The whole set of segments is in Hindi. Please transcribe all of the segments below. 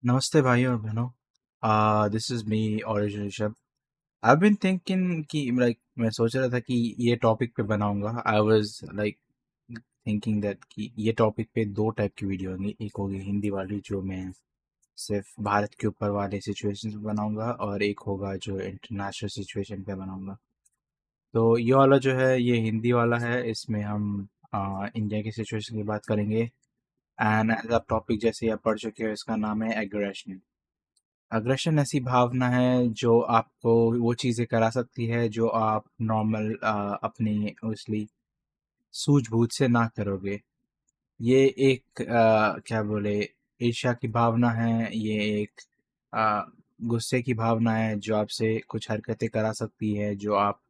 नमस्ते भाइयों और बहनों। This is me origin Rishabh. I been thinking कि लाइक मैं सोच रहा था कि ये टॉपिक पे बनाऊंगा। I was like thinking that कि ये टॉपिक पे दो टाइप की वीडियो होंगी। एक होगी हिंदी वाली जो मैं सिर्फ भारत के ऊपर वाले सिचुएशन पे बनाऊंगा, और एक होगा जो इंटरनेशनल सिचुएशन पे बनाऊंगा। तो ये वाला जो है ये हिंदी वाला है। इसमें हम इंडिया की सिचुएशन की बात करेंगे। एंड एज अ टॉपिक जैसे आप पढ़ चुके हो, इसका नाम है एग्रेशन। अग्रेशन ऐसी भावना है जो आपको वो चीज़ें करा सकती है जो आप नॉर्मल अपनी उसली सूझबूझ से ना करोगे। ये एक क्या बोले, ईर्ष्या की भावना है। ये एक अ, गुस्से की भावना है जो आपसे कुछ हरकतें करा सकती है जो आप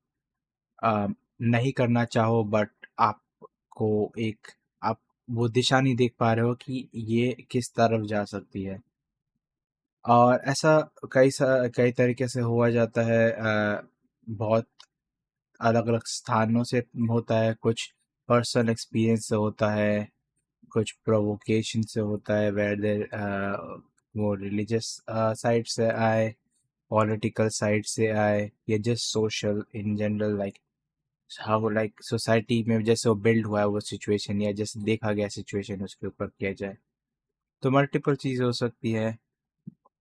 अ, नहीं करना चाहो, बट आपको एक आप वो दिशा नहीं देख पा रहे हो कि ये किस तरफ जा सकती है। और ऐसा कई तरीके से हुआ जाता है। बहुत अलग अलग स्थानों से होता है। कुछ पर्सनल एक्सपीरियंस से होता है, कुछ प्रोवोकेशन से होता है, वेदर वो रिलीजियस साइड से आए, पॉलिटिकल साइड से आए, या just social in general, like how like society में जैसे वो बिल्ड हुआ है वो सिचुएशन, या जैसे देखा गया सिचुएशन उसके ऊपर किया जाए। तो मल्टीपल चीज़ हो सकती है।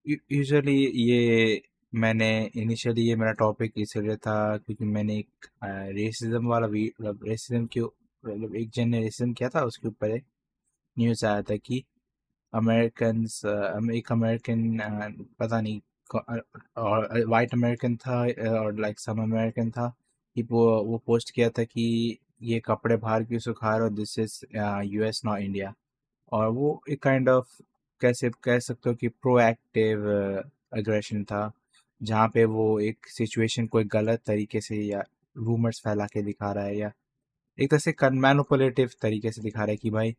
यूजुअली ये मैंने इनिशियली ये मेरा टॉपिक इसलिए था क्योंकि मैंने एक रेसिज्म वाला मतलब रेसिज्म के मतलब एक जन ने रेसिज्म किया था, उसके ऊपर एक न्यूज़ आया था कि अमेरिकन एक अमेरिकन पता नहीं और वाइट अमेरिकन था, और लाइक सम अमेरिकन था कि वो पोस्ट किया था कि ये कपड़े बाहर क्यों सुखा रहे हो, this is US not India. और वो एक काइंड ऑफ कैसे कह सकते हो कि प्रोएक्टिव अग्रेशन था, जहाँ पे वो एक सिचुएशन को एक गलत तरीके से या रूमर्स फैला के दिखा रहा है, या एक तरह से मैनिपुलेटिव तरीके से दिखा रहा है कि भाई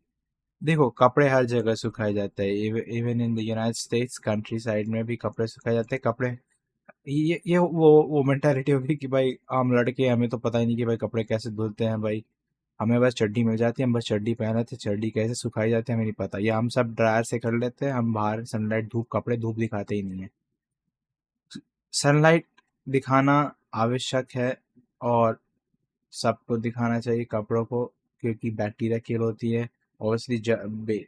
देखो, कपड़े हर जगह सुखाए जाते हैं। Even in the United states country side में भी कपड़े सुखाए जाते हैं। कपड़े ये वो मेंटालिटी होगी कि भाई हम लड़के हैं, हमें तो पता ही नहीं कि भाई कपड़े कैसे धुलते हैं। भाई हमें बस चड्डी मिल जाती है, हम बस चड्डी पहन लेते हैं, चड्डी कैसे सुखाई जाती है हमें नहीं पता, या हम सब ड्रायर से कर लेते हैं, हम बाहर सनलाइट धूप कपड़े धूप दिखाते ही नहीं है। सनलाइट दिखाना आवश्यक है, और सबको दिखाना चाहिए कपड़ों को, क्योंकि बैक्टीरिया किल होती है। ऑब्वियसली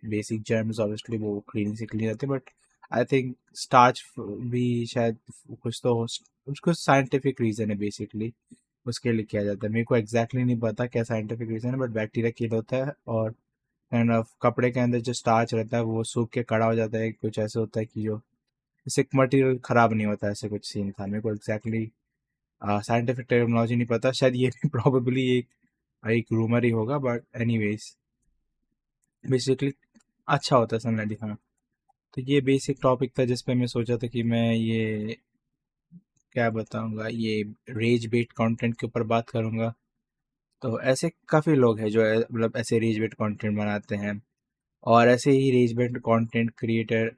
बेसिक जर्म्स ऑब्वियसली वो क्लीनिंग से क्लीन होते हैं, बट आई थिंक स्टार्च भी शायद कुछ तो उसको साइंटिफिक रीज़न है बेसिकली, उसके लिए किया जाता है। मेरे को एग्जैक्टली नहीं पता क्या साइंटिफिक रीज़न है, बट बैक्टीरिया किल होता है। और काइंड ऑफ कपड़े के अंदर जो स्टार्च रहता है वो सूख के कड़ा हो जाता है। कुछ ऐसे होता है कि जो इससे मटेरियल खराब नहीं होता, ऐसे कुछ सीन था। मेरे को एग्जैक्टली साइंटिफिक टर्मिनोलॉजी नहीं पता, शायद ये भी प्रॉबेबली एक एक रूमर ही होगा, बट एनीवेज बेसिकली अच्छा होता है सनलाइट दिखाना। तो ये बेसिक टॉपिक था जिस पे मैं सोचा था कि मैं ये क्या बताऊंगा, ये रेज बेट कंटेंट के ऊपर बात करूंगा। तो ऐसे काफ़ी लोग हैं जो मतलब ऐसे रेज बेट कंटेंट बनाते हैं, और ऐसे ही रेज बेट कंटेंट क्रिएटर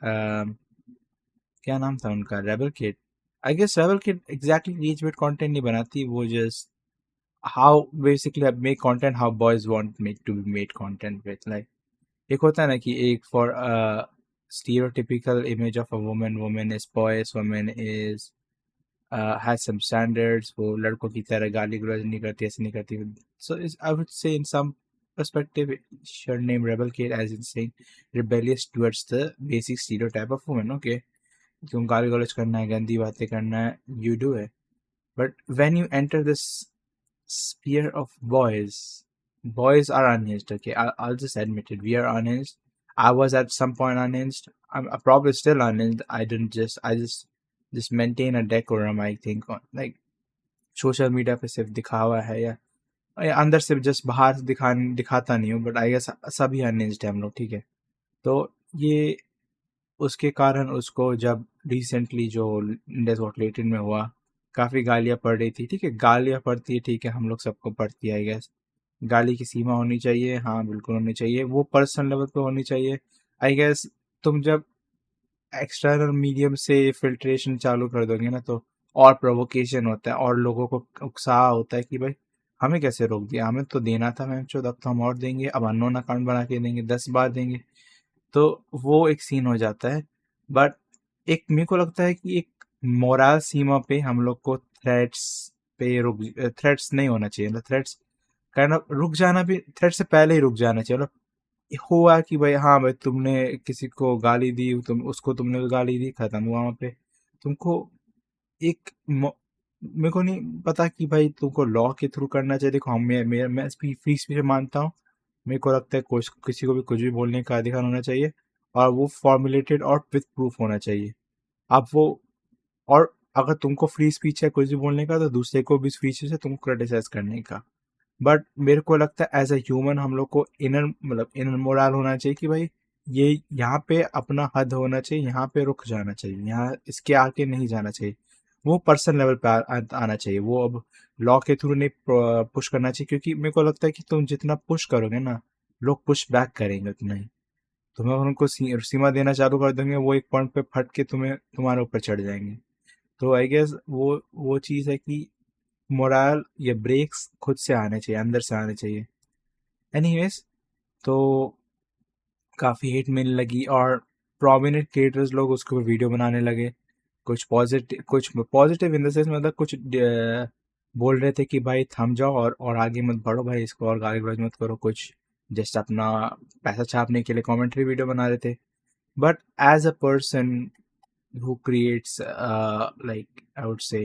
क्या नाम था उनका, rebel kid. I guess rebel kid exactly rage bait content नहीं बनाती, वो just how basically make content how boys want make to be made content with, like एक होता है ना कि एक for stereotypical image of a woman is poised, woman is has some standards, वो लड़कों की तरह गाली गलौज नहीं करती, ऐसे नहीं करती। So I would say in some perspective should name rebel kid as in saying rebellious towards the basic stereotype of woman, okay? क्यों गाली गलौज करना है, गंदी बातें करना है, you do it. But when you enter this sphere of boys are unhinged, okay? I'll just admit it, we are unhinged. I was at some point unhinged. I'm probably still unhinged. I just maintain a decorum, I think, like social media पे सिर्फ दिखावा है, या अंदर से जस्ट बाहर दिखाता नहीं हूँ, बट आई गेस सभी अनहिंज्ड है हम लोग, ठीक है। तो ये उसके कारण उसको जब रिसेंटली जो इंडिया गॉट लैटेड में हुआ, काफ़ी गालियाँ पड़ रही थी, ठीक है। गालियाँ पड़ती है, ठीक है, हम लोग सबको पड़ती है आई गेस। गाली की सीमा होनी चाहिए, हाँ बिल्कुल होनी चाहिए, वो पर्सनल लेवल पे होनी चाहिए आई गेस। तुम जब एक्सटर्नल मीडियम से फिल्ट्रेशन चालू कर दोगे ना, तो और प्रोवोकेशन होता है, और लोगों को उत्साह होता है कि भाई हमें कैसे रोक दिया, हमें तो देना था मैम चो, अब तो हम और देंगे, अब अननोन अकाउंट बना के देंगे, 10 बार देंगे। तो वो एक सीन हो जाता है। बट एक मेरे को लगता है कि एक मोरल सीमा पे हम लोग को थ्रेट्स पे रुक थ्रेट्स नहीं होना चाहिए, मतलब थ्रेट्स काइंड ऑफ रुक जाना भी, थ्रेट से पहले ही रुक जाना चाहिए। मतलब हुआ कि भाई हाँ भाई तुमने किसी को गाली दी, तुम उसको तुमने गाली दी, खत्म हुआ वहाँ पे। तुमको एक मेरे को नहीं पता कि भाई तुमको लॉ के थ्रू करना चाहिए। देखो हम मैं फ्री स्पीच मानता हूँ। मेरे को लगता है कुछ किसी को भी कुछ भी बोलने का अधिकार होना चाहिए, और वो फॉर्मुलेटेड और विथ प्रूफ होना चाहिए। अब वो, और अगर तुमको फ्री स्पीच है कुछ भी बोलने का, तो दूसरे को भी फ्री स्पीच है तुमको क्रिटिसाइज करने का। बट मेरे को लगता है एज अ ह्यूमन हम लोग को इनर, मतलब इनर मोरल होना चाहिए कि भाई ये यहाँ पे अपना हद होना चाहिए, यहाँ पे रुक जाना चाहिए, यहाँ इसके आगे नहीं जाना चाहिए। वो पर्सन लेवल पे आना चाहिए। वो अब लॉ के थ्रू नहीं पुश करना चाहिए, क्योंकि मेरे को लगता है कि तुम जितना पुश करोगे ना, लोग पुश बैक करेंगे उतना ही। तुम्हें उनको सीमा देना चालू कर देंगे, वो एक पॉइंट पे फट के तुम्हारे ऊपर चढ़ जाएंगे। तो आई गेस वो चीज़ है कि मोरल या ब्रेक्स खुद से आने चाहिए, अंदर से आने चाहिए। एनीवेज, तो काफ़ी हिट मिलने लगी, और प्रोमिनेंट क्रिएटर्स लोग उसके ऊपर वीडियो बनाने लगे। कुछ पॉजिटिव इन द सेंस, मतलब कुछ बोल रहे थे कि भाई थम जाओ और आगे मत बढ़ो भाई, इसको और आगे बढ़ मत करो। कुछ जस्ट अपना पैसा छापने के लिए कमेंट्री वीडियो बना रहे थे। But as a person who creates like I would say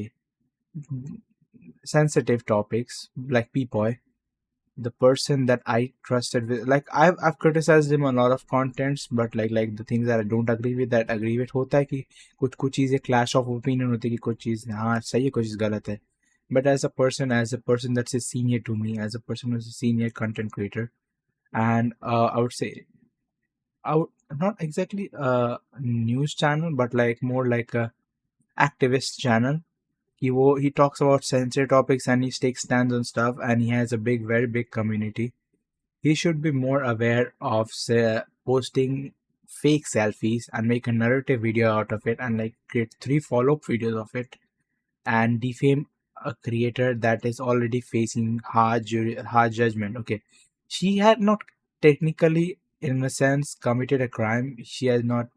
sensitive topics like P-Boy, the person that I trusted with, like I've criticized him on a lot of contents, but like the things that I don't agree with, that agree with, होता है कि कुछ चीज़ें clash of opinion होती है कि कुछ चीज़ हाँ सही है, कुछ चीज़ गलत है। But as a person that's a senior to me, as a person who's a senior content creator, and I would say I would not exactly a news channel, but like more like a activist channel. He talks about sensitive topics and he takes stands on stuff, and he has a very big community. He should be more aware of say, posting fake selfies and make a narrative video out of it, and like create 3 follow-up videos of it, and defame a creator that is already facing hard judgment. Okay, she had not technically, in a sense, committed a crime. She has not,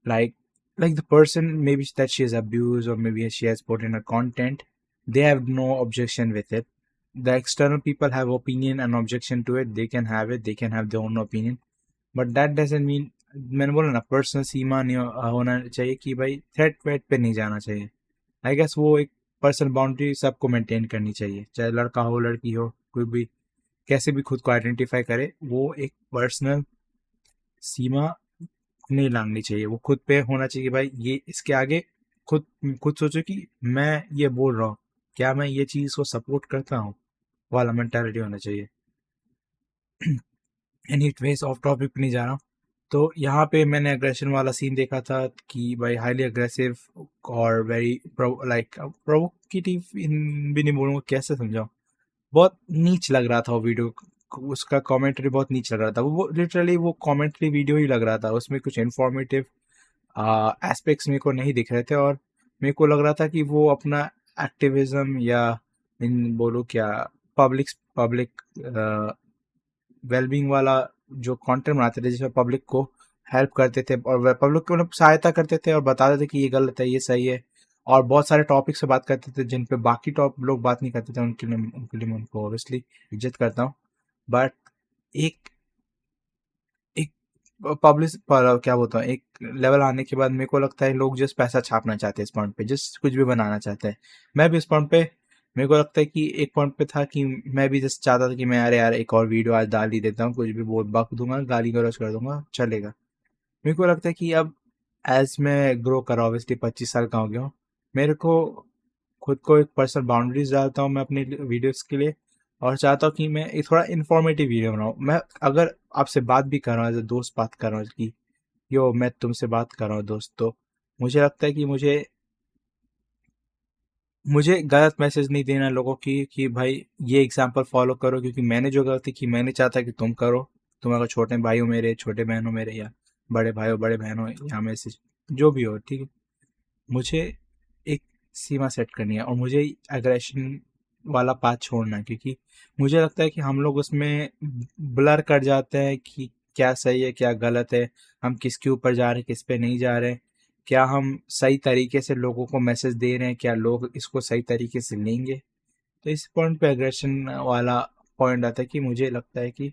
like the person maybe that she has abused, or maybe she has put in a content, they have no objection with it. The external people have opinion and objection to it, they can have it, they can have their own opinion. But that doesn't mean, मैंने बोला ना, पर्सनल सीमा नहीं होना चाहिए कि भाई थ्रेट वेट पे नहीं जाना चाहिए। आई गेस वो एक पर्सनल बाउंड्री सबको मेंटेन करनी चाहिए, चाहे लड़का हो लड़की हो, कोई भी कैसे भी खुद को आइडेंटिफाई करे, वो एक पर्सनल सीमा नहीं लांघनी चाहिए। वो खुद पे होना चाहिए कि भाई ये इसके आगे खुद खुद सोचो कि मैं ये बोल रहा हूँ, क्या मैं ये चीज़ को सपोर्ट करता हूँ, वाला मेंटालिटी होना चाहिए। एनी वेज ऑफ टॉपिक पे नहीं जा रहा हूँ। तो यहाँ पे मैंने अग्रेशन वाला सीन देखा था कि भाई हाईली अग्रेसिव और वेरी लाइक प्रोवोकेटिव, इन भी नहीं बोलूँगा, कैसे समझाऊँ, बहुत नीच लग रहा था वो वीडियो। उसका कमेंट्री बहुत नीच लग रहा था। वो लिटरली वो कमेंट्री वीडियो ही लग रहा था, उसमें कुछ इन्फॉर्मेटिव एस्पेक्ट्स मेरे को नहीं दिख रहे थे, और मेरे को लग रहा था कि वो अपना एक्टिविज्म या इन बोलो क्या, पब्लिक पब्लिक वेलबींग वाला जो कंटेंट बनाते थे, जिसमें पब्लिक को हेल्प करते थे और पब्लिक को मतलब सहायता करते थे और बताते थे कि ये गलत है ये सही है, और बहुत सारे टॉपिक से बात करते थे जिन पे बाकी टॉप लोग बात नहीं करते थे। उनके लिए मैं उनको ऑब्वियसली इज्जत करता हूँ। बट एक एक पब्लिक क्या बोलता हूँ, एक लेवल आने के बाद मेरे को लगता है लोग जस्ट पैसा छापना चाहते हैं इस पॉइंट पे, जस्ट कुछ भी बनाना चाहते हैं। मैं भी इस पॉइंट पे, मेरे को लगता है कि एक पॉइंट पे था कि मैं भी जस्ट चाहता था कि मैं अरे यार एक और वीडियो आज डाल ही देता हूँ, कुछ भी बोल बक दूंगा, गाली गलौज कर दूंगा, चलेगा। मेरे को लगता है कि अब एज मैं ग्रो कर रहा हूँ, ऑब्वियसली 25 साल का हो गया हूँ, मेरे को खुद को एक पर्सनल बाउंड्रीज डालता हूँ मैं अपने वीडियोस के लिए, और चाहता हूँ कि मैं एक थोड़ा इन्फॉर्मेटिव वीडियो बनाऊँ। मैं अगर आपसे बात भी कर रहा हूँ एज अ दोस्त बात कर रहा हूँ कि यो मैं तुमसे बात कर रहा हूँ दोस्त, तो मुझे लगता है कि मुझे गलत मैसेज नहीं देना लोगों की कि भाई ये एग्जाम्पल फॉलो करो, क्योंकि मैंने जो गलती की मैंने चाहता कि तुम करो। तुम अगर छोटे भाई हो मेरे, छोटे बहन हो मेरे, या बड़े भाई हो बड़े बहन हो, या में से जो भी हो, ठीक है, मुझे एक सीमा सेट करनी है और मुझे एग्रेशन वाला पाथ छोड़ना है, क्योंकि मुझे लगता है कि हम लोग उसमें ब्लर कर जाते हैं कि क्या सही है क्या गलत है, हम किसके ऊपर जा रहे हैं किस पे नहीं जा रहे हैं, क्या हम सही तरीके से लोगों को मैसेज दे रहे हैं, क्या लोग इसको सही तरीके से लेंगे। तो इस पॉइंट पे एग्रेशन वाला पॉइंट आता है कि मुझे लगता है कि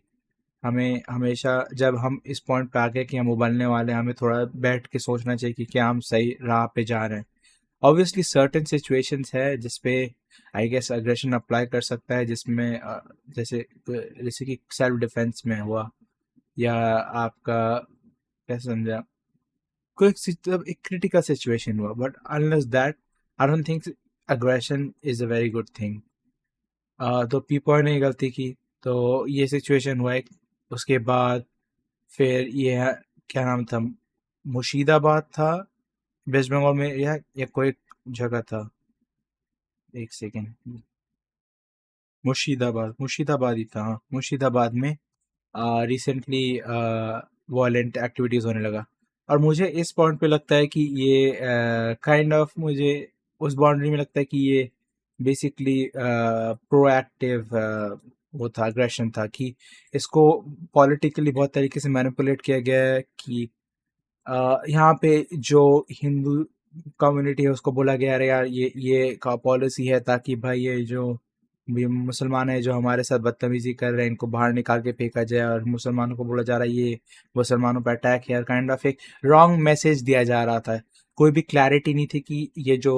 हमें हमेशा जब हम इस पॉइंट पे आ गए कि हम उबलने वाले हैं, हमें थोड़ा बैठ के सोचना चाहिए कि क्या हम सही राह पे जा रहे हैं। ऑब्वियसली सर्टेन सिचुएशंस है जिसपे आई गेस अग्रेशन अप्लाई कर सकता है, जिसमें जैसे जैसे कि सेल्फ डिफेंस में हुआ, या आपका कैसे समझा, कोई मतलब एक क्रिटिकल सिचुएशन हुआ, but unless that I don't think aggression is a very good thing. तो पी पॉइंट ने गलती की, तो ये सिचुएशन हुआ एक। उसके बाद फिर ये क्या नाम था, मुर्शिदाबाद था वेस्ट बंगाल में, या कोई जगह था, एक सेकेंड, मुर्शिदाबाद, मुर्शिदाबाद ही था, हाँ मुर्शिदाबाद में रिसेंटली वायलेंट एक्टिविटीज़ होने लगा। और मुझे इस पॉइंट पे लगता है कि ये काइंड ऑफ मुझे उस बाउंड्री में लगता है कि ये बेसिकली प्रोएक्टिव वो था, अग्रेशन था, कि इसको पॉलिटिकली बहुत तरीके से मैनिपुलेट किया गया है कि यहाँ पे जो हिंदू कम्युनिटी है उसको बोला गया, अरे यार ये का पॉलिसी है ताकि भाई ये जो भी मुसलमान है जो हमारे साथ बदतमीजी कर रहे हैं इनको बाहर निकाल के फेंका जाए, और मुसलमानों को बोला जा रहा है ये मुसलमानों पर अटैक है, काइंड ऑफ एक रॉन्ग मैसेज दिया जा रहा था। कोई भी क्लैरिटी नहीं थी कि ये जो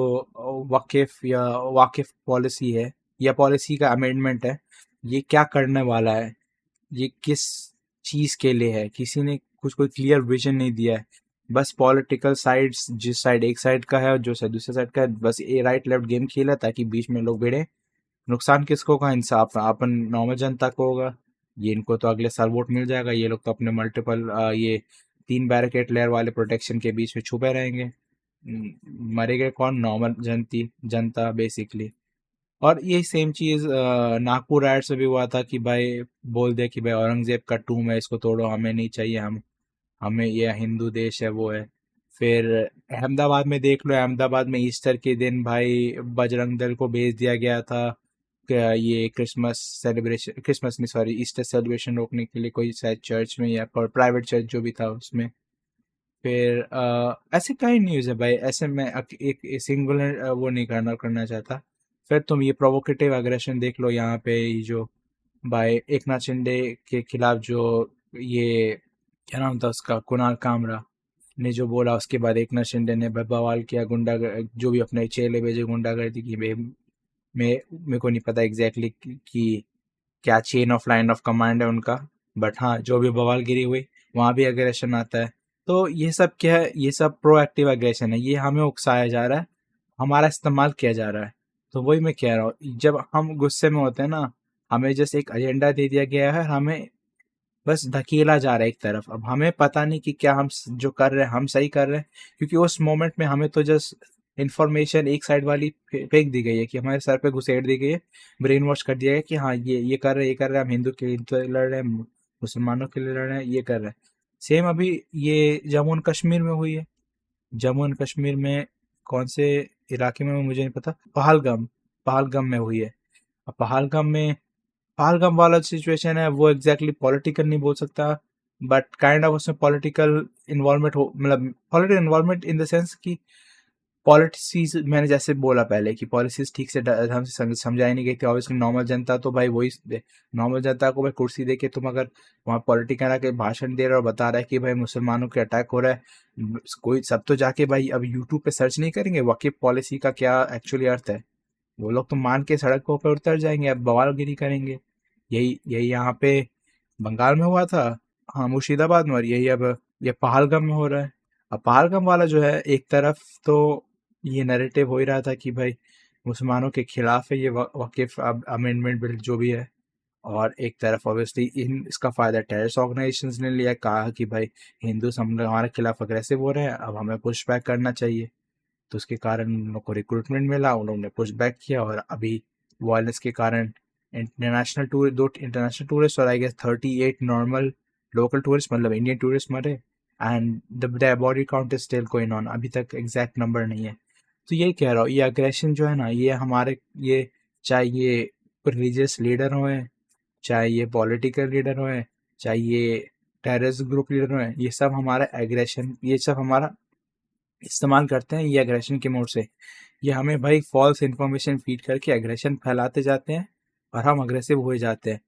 वाकिफ पॉलिसी है या पॉलिसी का अमेंडमेंट है, ये क्या करने वाला है, ये किस चीज के लिए है, किसी ने कुछ कोई क्लियर विजन नहीं दिया है। बस पॉलिटिकल साइड्स, जिस साइड एक साइड का है और जो साइड दूसरे साइड का है, बस ये राइट लेफ्ट गेम खेला ताकि बीच में लोग भिड़े। नुकसान किसको होगा, इंसाफ अपन नॉर्मल जनता को होगा। ये इनको तो अगले साल वोट मिल जाएगा, ये लोग तो अपने मल्टीपल ये 3 बैरिकेड लेयर वाले प्रोटेक्शन के बीच में छुपे रहेंगे। मरेगा कौन, नॉर्मल जनता बेसिकली। और यही सेम चीज़ नागपुर राइड से भी हुआ था कि भाई बोल दिया कि भाई औरंगजेब का टूम है, इसको तोड़ो, हमें नहीं चाहिए, हम हमें ये हिंदू देश है वो है। फिर अहमदाबाद में देख लो, अहमदाबाद में ईस्टर के दिन भाई बजरंग दल को भेज दिया गया था ये क्रिसमस सेलिब्रेशन, क्रिसमस नहीं सॉरी ईस्टर सेलिब्रेशन रोकने के लिए, कोई शायद चर्च में या प्राइवेट चर्च जो भी था उसमें। फिर ऐसे कई न्यूज़ है भाई, ऐसे मैं एक सिंगुलर वो नहीं करना चाहता। फिर तुम ये प्रोवोकेटिव एग्रेशन देख लो, यहाँ पे ये जो भाई एकनाथ शिंदे के खिलाफ जो ये क्या नाम था उसका, कुणाल कामरा ने जो बोला, उसके बाद एकनाथ शिंदे ने बवाल किया, जो भी अपने चेले भेजे गुंडागर्दी की। मेरे को नहीं पता एग्जैक्टली कि क्या chain of line of command है उनका, बट हाँ जो भी बवालगिरी हुई वहाँ भी एग्रेशन आता है। तो ये सब क्या है, ये सब प्रोएक्टिव एग्रेशन है, ये हमें उकसाया जा रहा है, हमारा इस्तेमाल किया जा रहा है। तो वही मैं कह रहा हूँ, जब हम गुस्से में होते हैं ना, हमें जैसे एक एजेंडा दे दिया गया है, हमें बस धकेला जा रहा है एक तरफ। अब हमें पता नहीं कि क्या हम जो कर रहे हैं हम सही कर रहे हैं, क्योंकि उस मोमेंट में हमें तो जस्ट इन्फॉर्मेशन एक साइड वाली फेंक दी गई है, कि हमारे सर पे घुसेड़ दी गई है, ब्रेन वॉश कर दिया है कि हाँ ये कर रहे हैं, ये कर रहे हैं, हम हिंदू के लिए लड़ रहे हैं, मुसलमानों के लिए लड़ रहे हैं, ये कर रहे हैं। सेम अभी ये जम्मू एंड कश्मीर में हुई है। जम्मू एंड कश्मीर में कौन से इलाके में मुझे नहीं पता, पहलगाम, पहलगाम में हुई है। अब पहलगाम वाला सिचुएशन है वो एग्जैक्टली पॉलिटिकल नहीं बोल सकता, बट काइंड ऑफ उसमें पॉलिटिकल इन्वॉल्वमेंट हो, मतलब political involvement in the sense कि पॉलिसीज, मैंने जैसे बोला पहले कि पॉलिसीज ठीक से ढंग से समझाई नहीं गई थी। ऑब्वियसली नॉर्मल जनता तो भाई वही नॉर्मल जनता को भाई कुर्सी दे के तुम अगर वहाँ पॉलिटिकल आके भाषण दे रहे हो और बता रहा है कि भाई मुसलमानों के अटैक हो रहा है, कोई सब तो जाके भाई अब यूट्यूब पे सर्च नहीं करेंगे वाकई पॉलिसी का क्या एक्चुअली अर्थ है। वो लोग तो मान के सड़कों पर उतर जाएंगे, अब बवालगिरी करेंगे। यही यही यहाँ पे बंगाल में हुआ था, हाँ मुर्शिदाबाद में, और यही अब ये पहलगाम में हो रहा है। अब पहलगाम वाला जो है, एक तरफ तो ये नैरेटिव हो ही रहा था कि भाई मुसलमानों के खिलाफ है ये वकीफ अमेंडमेंट बिल जो भी है, और एक तरफ ऑब्वियसली इन इसका फायदा टेररिस्ट ऑर्गेनाइजेशंस ने लिया, कहा कि भाई हिंदू हमारे खिलाफ अग्रेसिव हो रहे हैं, अब हमें पुश बैक करना चाहिए। तो उसके कारण उन लोग को रिक्रूटमेंट मिला, उन लोगों ने पुश बैक किया, और अभी वायलेंस के कारण दो इंटरनेशनल टूरिस्ट और I guess 38 normal local tourist, मतलब इंडियन टूरिस्ट मरे, and the body count is still going on, अभी तक एग्जैक्ट नंबर नहीं है। तो यही कह रहा हूँ, ये अग्रेशन जो है ना, ये हमारे ये चाहे ये रिलीजियस लीडर हों, चाहे ये पॉलिटिकल लीडर हों, चाहे ये टेररिस्ट ग्रुप लीडर हों, ये सब हमारा एग्रेशन, ये सब हमारा इस्तेमाल करते हैं ये एग्रेशन के मोड से। ये हमें भाई फॉल्स इन्फॉर्मेशन फीड करके एग्रेशन फैलाते जाते हैं और हम अग्रेसिव हो जाते हैं।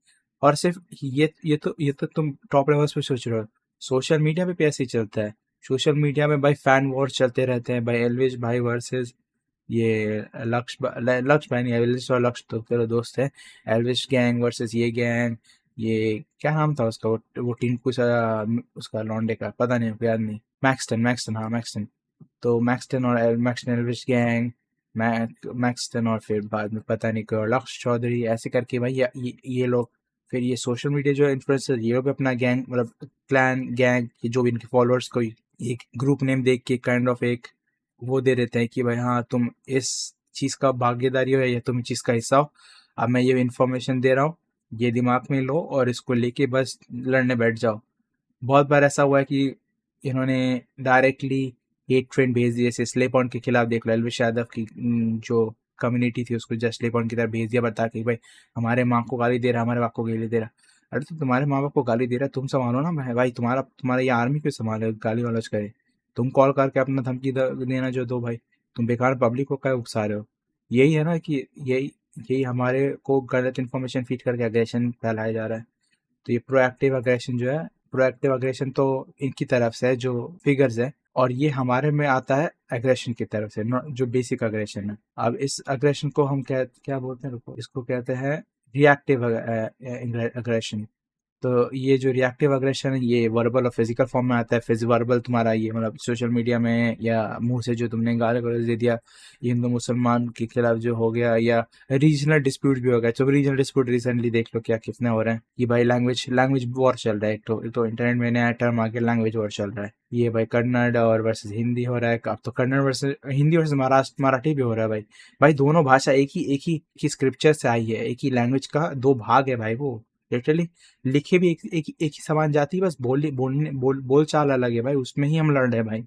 और सिर्फ ये तो तुम टॉप लेवल्स पे सोच रहे हो, सोशल मीडिया पे भी ऐसे ही चलता है। सोशल मीडिया में भाई फैन वॉर चलते रहते हैं भाई, एलविश भाई वर्सेस ये लक्ष्य भाई नहीं, एलविश और लक्ष्य तो चलो दोस्त है। एलविश गैंग वर्सेस ये गैंग, ये क्या नाम था उसका, वो टिंकू सा, उसका लॉन्डे का पता नहीं, याद नहीं, मैक्सटन, हाँ मैक्सटन। तो मैक्सटन और मैक्सटन एल्विश गैंग, मैक्सटन और फिर बाद में पता नहीं कोई और लक्ष्य चौधरी, ऐसे करके भाई ये लोग, फिर ये सोशल मीडिया जो इन्फ्लुएंसर ये लोग अपना गैंग मतलब क्लैन गैंग जो भी इनके फॉलोअर्स को एक ग्रुप नेम देख के काइंड ऑफ एक वो दे देते हैं कि भाई हाँ तुम इस चीज़ का भागीदारी हो या तुम इस चीज़ का हिस्सा हो। अब मैं ये इन्फॉर्मेशन दे रहा हूँ, ये दिमाग में लो और इसको लेके बस लड़ने बैठ जाओ। बहुत बार ऐसा हुआ है कि इन्होंने डायरेक्टली हेट ट्रेन भेज दिए, जैसे स्ले पॉइंट के खिलाफ देख लो, एलविश यादव की जो कम्युनिटी थी उसको जस्ट स्ले पॉइंट की तरफ भेज दिया, बता के भाई हमारे माँ को गाली दे रहा, हमारे बाप को गाली दे रहा। अरे तो तुम्हारे माँ बाप को गाली दे रहा है, तुम संभालो ना भाई, तुम्हारा ये आर्मी क्यों संभाले गाली वालोज करे। तुम कॉल करके अपना धमकी देना जो दो भाई, तुम बेकार पब्लिक को क्या उकसा रहे हो। यही है ना कि यही यही हमारे को गलत इन्फॉर्मेशन फीड करके अग्रेशन फैलाया जा रहा है। तो ये प्रोएक्टिव अग्रेशन जो है, प्रोएक्टिव अग्रेशन तो इनकी तरफ से है जो फिगर्स है, और ये हमारे में आता है एग्रेशन की तरफ से, जो बेसिक अग्रेशन है। अब इस अग्रेशन को हम क्या क्या बोलते हैं, रुको, इसको कहते हैं रिएक्टिव अग्रेशन। तो ये जो रिएक्टिव अग्रेशन है ये वर्बल और फिजिकल फॉर्म में आता है। वर्बल तुम्हारा ये मतलब सोशल मीडिया में या मुंह से जो तुमने गाली गलौज दे दिया, ये हिंदू मुसलमान के खिलाफ जो हो गया, या रीजनल डिस्प्यूट भी हो गया। तो रीजनल डिस्प्यूट रिसेंटली देख लो क्या कितने हो रहे हैं कि भाई लैंग्वेज वॉर चल रहा है। एक तो इंटरनेट में नया टर्म आ गया, लैंग्वेज वॉर चल रहा है। ये भाई कन्नड़ और वर्सेस हिंदी हो रहा है, अब तो कन्नड़ वर्सेस हिंदी वर्सेस महाराष्ट्र मराठी भी हो रहा है भाई। भाई दोनों भाषा एक ही स्क्रिप्चर से आई है, एक ही लैंग्वेज का दो भाग है भाई, वो लिटरली लिखे भी एक ही समान जाति है, बस बोल चाल अलग है भाई, उसमें ही हम लड़ रहे हैं भाई।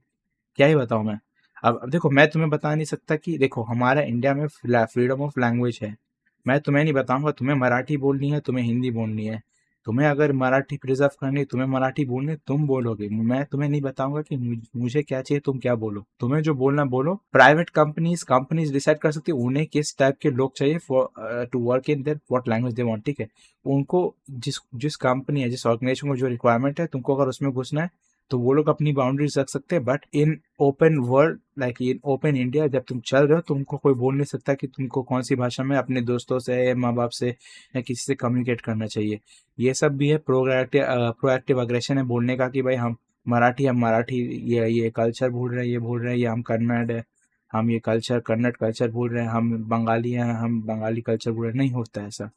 क्या ही बताऊं मैं। अब देखो, मैं तुम्हें बता नहीं सकता कि देखो हमारा इंडिया में फ्रीडम ऑफ लैंग्वेज है। मैं तुम्हें नहीं बताऊंगा तुम्हें मराठी बोलनी है, तुम्हें हिंदी बोलनी है। तुम्हें अगर मराठी प्रिजर्व करनी है, तुम्हें मराठी बोलनी है, तुम बोलोगे। मैं तुम्हें नहीं बताऊंगा कि मुझे क्या चाहिए, तुम क्या बोलो। तुम्हें जो बोलना बोलो। प्राइवेट कंपनीज डिसाइड कर सकती है उन्हें किस टाइप के लोग चाहिए for to work in there what language they want, ठीक है। उनको जिस जिस कंपनी है, जिस ऑर्गेनाइजेशन को जो रिक्वायरमेंट है, तुमको अगर उसमें घुसना है तो वो लोग अपनी बाउंड्रीज रख सकते हैं। But in open world, like in open India, जब तुम चल रहे हो तुमको कोई बोल नहीं सकता कि तुमको कौन सी भाषा में अपने दोस्तों से, माँ बाप से या किसी से कम्युनिकेट करना चाहिए। ये सब भी है प्रोएक्टिव अग्रेशन है बोलने का कि भाई हम मराठी ये कल्चर भूल रहे हैं, ये भूल रहे हैं, ये हम कन्नड़ है, हम ये कन्नड़ कल्चर भूल रहे हैं, हम बंगाली हैं, हम बंगाली कल्चर भूल रहे हैं। नहीं होता ऐसा।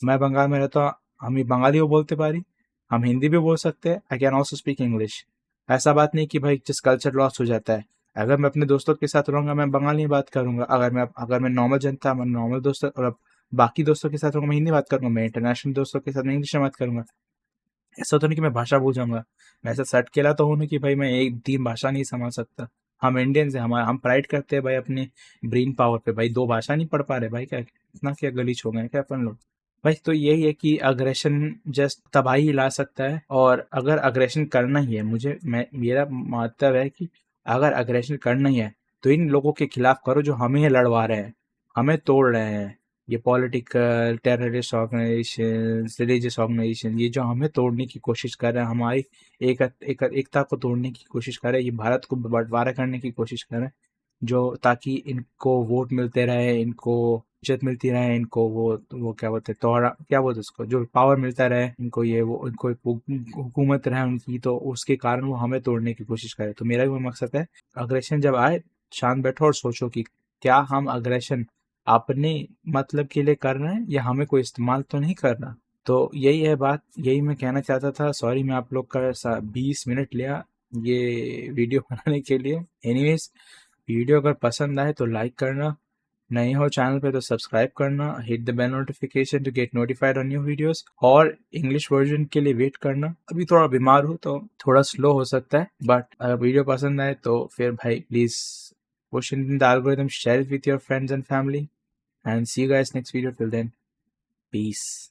मैं बंगाल में रहता हूँ, हम ही बंगाली को बोलते पारी, हम हिंदी भी बोल सकते हैं। I can also speak English. ऐसा बात नहीं कि भाई जिस कल्चर लॉस हो जाता है। अगर मैं अपने दोस्तों के साथ रहूंगा मैं बंगाली में बात करूंगा, अगर मैं नॉर्मल जनता, मैं नॉर्मल दोस्त और बाकी दोस्तों के साथ रहूंगा मैं हिंदी बात करूंगा, मैं इंटरनेशनल दोस्तों के साथ मैं इंग्लिश में बात करूंगा। ऐसा तो नहीं कि मैं भाषा भूल जाऊंगा। मैं ऐसा सटकेला तो हूँ नहीं कि भाई मैं एक तीन भाषा नहीं समझ सकता। हम इंडियंस हैं, हम प्राइड करते हैं भाई अपने ब्रेन पावर पे। भाई दो भाषा नहीं पढ़ पा रहे भाई, क्या इतना क्या गलीच हो गए क्या अपन लोग। भाई तो यही है कि अग्रेशन जस्ट तबाही ला सकता है। और अगर अग्रेशन करना ही है, मेरा मतलब है कि अगर अग्रेशन करना ही है तो इन लोगों के खिलाफ करो जो हमें लड़वा रहे हैं, हमें तोड़ रहे हैं। ये political terrorist organisation, religious organisation, ये जो हमें तोड़ने की कोशिश कर रहे हैं, हमारी एकता को तोड़ने की कोशिश कर रहे हैं, ये भारत को बंटवारा करने की कोशिश कर रहे हैं, जो ताकि इनको वोट मिलते रहे, इनको इज्जत मिलती रहे, इनको वो क्या बोलते हैं, तोड़ा क्या बोलते हैं उसको, जो पावर मिलता रहे इनको, ये वो इनको एक हुकूमत रहे उनकी, तो उसके कारण वो हमें तोड़ने की कोशिश करे। तो मेरा भी मकसद है, अग्रेशन जब आए शांत बैठो और सोचो कि क्या हम अग्रेशन अपने मतलब के लिए कर रहे हैं या हमें कोई इस्तेमाल तो नहीं कर रहा। तो यही है बात, यही मैं कहना चाहता था। सॉरी मैं आप लोग का 20 मिनट लिया ये वीडियो बनाने के लिए। एनीवेज, वीडियो अगर पसंद आए तो लाइक करना, नए हो चैनल पे तो सब्सक्राइब करना, hit the bell notification to get notified on new videos, और इंग्लिश वर्जन के लिए वेट करना। अभी थोड़ा बीमार हूँ तो थोड़ा स्लो हो सकता है, बट अगर वीडियो पसंद आए तो फिर भाई please push in the algorithm, share it with your friends and family, and see you guys next video. Till then, peace.